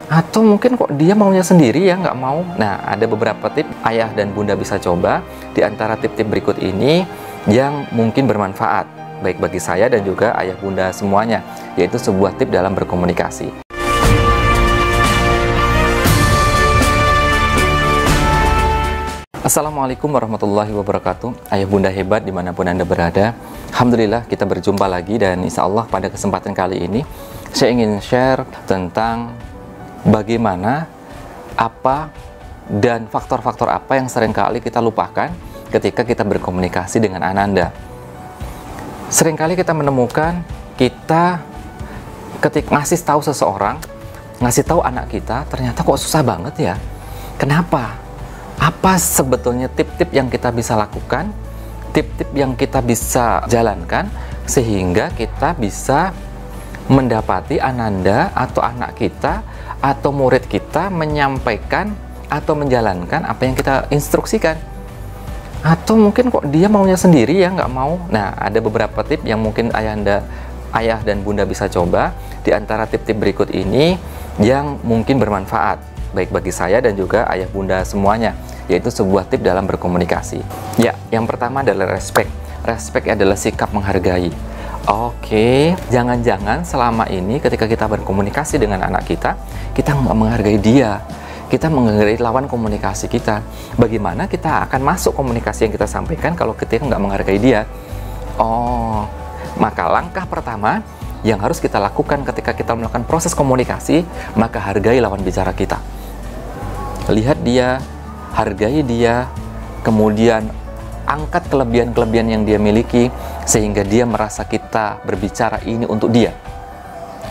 Atau mungkin kok dia maunya sendiri ya, nggak mau. Nah, ada beberapa tips ayah dan bunda bisa coba. Di antara tip-tip berikut ini yang mungkin bermanfaat, baik bagi saya dan juga ayah bunda semuanya, yaitu sebuah tip dalam berkomunikasi. Assalamualaikum warahmatullahi wabarakatuh. Ayah bunda hebat dimanapun Anda berada, alhamdulillah kita berjumpa lagi. Dan insya Allah pada kesempatan kali ini saya ingin share tentang bagaimana, apa, dan faktor-faktor apa yang seringkali kita lupakan ketika kita berkomunikasi dengan Ananda. Seringkali kita menemukan kita ketika ngasih tahu seseorang, ngasih tahu anak kita, ternyata kok susah banget ya. Kenapa? Apa sebetulnya tip-tip yang kita bisa lakukan, tip-tip yang kita bisa jalankan, sehingga kita bisa mendapati Ananda atau anak kita atau murid kita menyampaikan atau menjalankan apa yang kita instruksikan. Atau mungkin kok dia maunya sendiri ya, nggak mau. Nah, ada beberapa tip yang mungkin ayah dan bunda bisa coba. Di antara tip-tip berikut ini yang mungkin bermanfaat, baik bagi saya dan juga ayah bunda semuanya, yaitu sebuah tip dalam berkomunikasi. Ya, yang pertama adalah respect. Respect adalah sikap menghargai. Oke, jangan-jangan selama ini ketika kita berkomunikasi dengan anak kita nggak menghargai dia, kita menghargai lawan komunikasi kita. Bagaimana kita akan masuk komunikasi yang kita sampaikan kalau kita nggak menghargai dia? Oh, maka langkah pertama yang harus kita lakukan ketika kita melakukan proses komunikasi, maka hargai lawan bicara kita. Lihat dia, hargai dia, kemudian angkat kelebihan-kelebihan yang dia miliki, sehingga dia merasa kita berbicara ini untuk dia.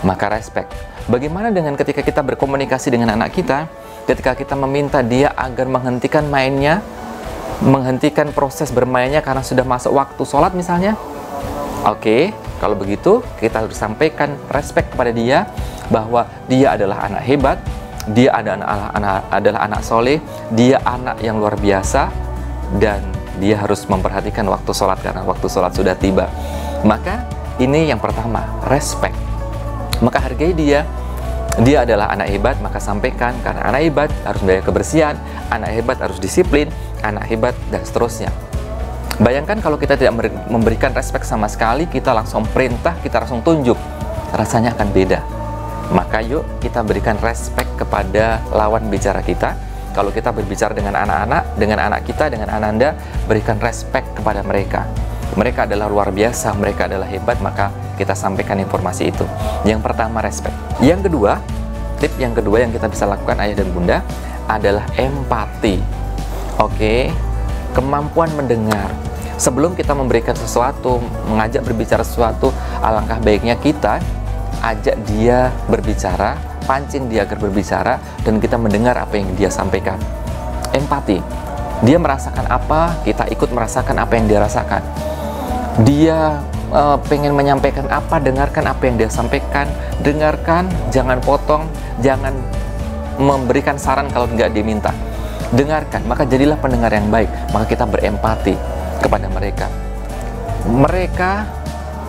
Maka respect. Bagaimana dengan ketika kita berkomunikasi dengan anak kita, ketika kita meminta dia agar menghentikan mainnya, menghentikan proses bermainnya karena sudah masuk waktu sholat misalnya? Oke, kalau begitu kita harus sampaikan respect kepada dia, bahwa dia adalah anak hebat, dia adalah anak soleh, dia anak yang luar biasa, dan dia harus memperhatikan waktu sholat karena waktu sholat sudah tiba. Maka ini yang pertama, respect. Maka hargai dia. Dia adalah anak hebat, maka sampaikan, karena anak hebat harus menjaga kebersihan, anak hebat harus disiplin, anak hebat, dan seterusnya. Bayangkan kalau kita tidak memberikan respect sama sekali, kita langsung perintah, kita langsung tunjuk, rasanya akan beda. Maka yuk kita berikan respect kepada lawan bicara kita. Kalau kita berbicara dengan anak-anak, dengan anak kita, dengan Ananda, berikan respect kepada mereka. Mereka adalah luar biasa, mereka adalah hebat, maka kita sampaikan informasi itu. Yang pertama, respect. Yang kedua, tip yang kedua yang kita bisa lakukan ayah dan bunda adalah empati. Oke, kemampuan mendengar. Sebelum kita memberikan sesuatu, mengajak berbicara sesuatu, alangkah baiknya kita ajak dia berbicara, pancing dia agar berbicara, dan kita mendengar apa yang dia sampaikan. Empati. Dia merasakan apa, kita ikut merasakan apa yang dia rasakan. Dia pengen menyampaikan apa, dengarkan apa yang dia sampaikan. Dengarkan, jangan potong, jangan memberikan saran kalau nggak diminta. Dengarkan, maka jadilah pendengar yang baik. Maka kita berempati kepada mereka. Mereka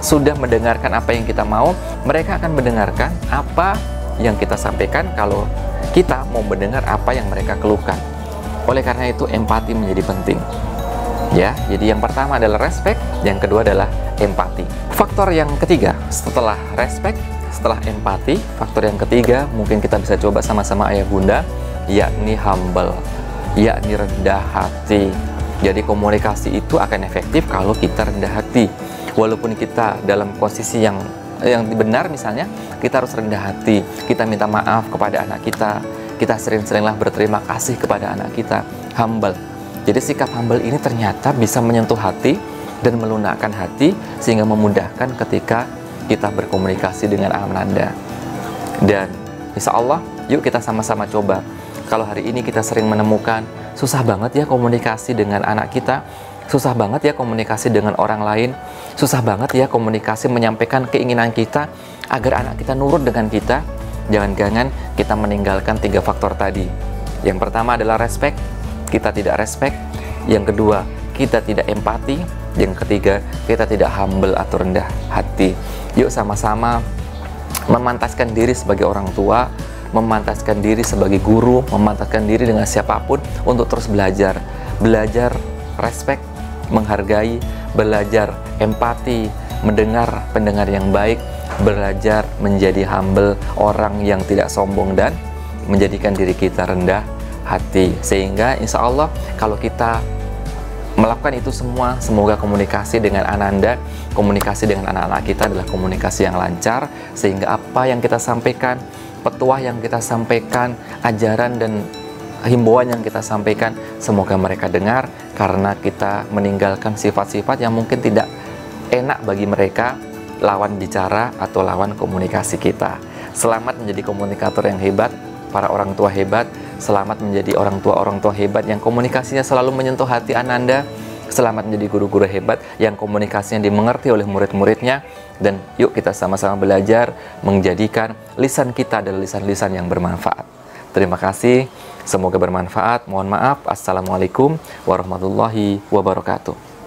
sudah mendengarkan apa yang kita mau, mereka akan mendengarkan apa yang kita sampaikan kalau kita mau mendengar apa yang mereka keluhkan. Oleh karena itu empati menjadi penting. Ya, jadi yang pertama adalah respect, yang kedua adalah empati. Faktor yang ketiga setelah respect, setelah empati, faktor yang ketiga mungkin kita bisa coba sama-sama ayah bunda, yakni humble, yakni rendah hati. Jadi komunikasi itu akan efektif kalau kita rendah hati. Walaupun kita dalam posisi yang benar misalnya, kita harus rendah hati, kita minta maaf kepada anak kita sering-seringlah berterima kasih kepada anak kita, humble. Jadi sikap humble ini ternyata bisa menyentuh hati dan melunakkan hati, sehingga memudahkan ketika kita berkomunikasi dengan Ananda. Dan insya Allah, yuk kita sama-sama coba. Kalau hari ini kita sering menemukan, susah banget ya komunikasi dengan anak kita, susah banget ya komunikasi dengan orang lain, susah banget ya komunikasi menyampaikan keinginan kita agar anak kita nurut dengan kita. Jangan-jangan kita meninggalkan 3 faktor tadi. Yang pertama adalah respect, kita tidak respect. Yang kedua, kita tidak empati. Yang ketiga, kita tidak humble atau rendah hati. Yuk sama-sama memantaskan diri sebagai orang tua, memantaskan diri sebagai guru, memantaskan diri dengan siapapun untuk terus belajar. Belajar respect, menghargai, belajar empati, mendengar pendengar yang baik, belajar menjadi humble, orang yang tidak sombong, dan menjadikan diri kita rendah hati. Sehingga insya Allah kalau kita melakukan itu semua, semoga komunikasi dengan Ananda, komunikasi dengan anak-anak kita adalah komunikasi yang lancar, sehingga apa yang kita sampaikan, petuah yang kita sampaikan, ajaran dan himbauan yang kita sampaikan, semoga mereka dengar, karena kita meninggalkan sifat-sifat yang mungkin tidak enak bagi mereka, lawan bicara atau lawan komunikasi kita. Selamat menjadi komunikator yang hebat, para orang tua hebat. Selamat menjadi orang tua hebat yang komunikasinya selalu menyentuh hati Ananda. Selamat menjadi guru-guru hebat yang komunikasinya dimengerti oleh murid-muridnya. Dan yuk kita sama-sama belajar menjadikan lisan kita adalah lisan-lisan yang bermanfaat. Terima kasih, semoga bermanfaat. Mohon maaf. Assalamualaikum warahmatullahi wabarakatuh.